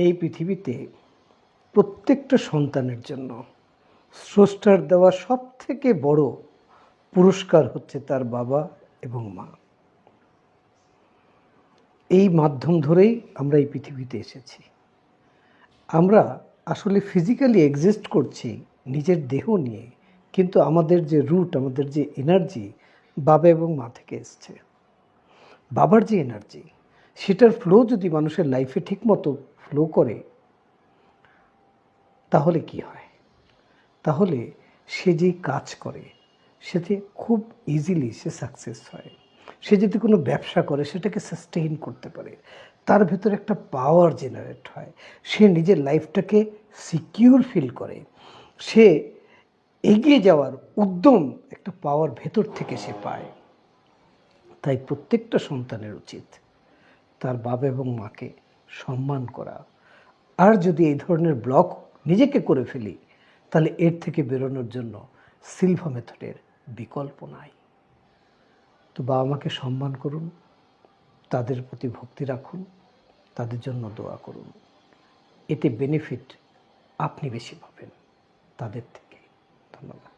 এই পৃথিবীতে প্রত্যেকটা সন্তানের জন্য স্রষ্টার দেওয়া সবথেকে বড় পুরস্কার হচ্ছে তার বাবা এবং মা। এই মাধ্যম ধরেই আমরা এই পৃথিবীতে এসেছি। আমরা আসলে ফিজিক্যালি এক্সিস্ট করছি নিজের দেহ নিয়ে, কিন্তু আমাদের যে রুট, আমাদের যে এনার্জি বাবা এবং মা থেকে এসছে। বাবার যে এনার্জি, সেটার ফ্লো যদি মানুষের লাইফে ঠিকমতো ফ্লো করে, তাহলে কি হয়? তাহলে সে যেই কাজ করে সেতে খুব ইজিলি সে সাকসেস হয়। সে যদি কোনো ব্যবসা করে সেটাকে সাস্টেইন করতে পারে, তার ভেতরে একটা পাওয়ার জেনারেট হয়, সে নিজের লাইফটাকে সিকিউর ফিল করে, সে এগিয়ে যাওয়ার উদ্যম একটা পাওয়ার ভেতর থেকে সে পায়। তাই প্রত্যেকটা সন্তানের উচিত তার বাবা এবং মাকে সম্মান করা। আর যদি এই ধরনের ব্লক নিজেকে করে ফেলি, তাহলে এর থেকে বেরোনোর জন্য সিলভা মেথডের বিকল্প নাই। তো বাবা মাকে সম্মান করুন, তাদের প্রতি ভক্তি রাখুন, তাদের জন্য দোয়া করুন। এতে বেনিফিট আপনি বেশি পাবেন তাদের থেকে। ধন্যবাদ।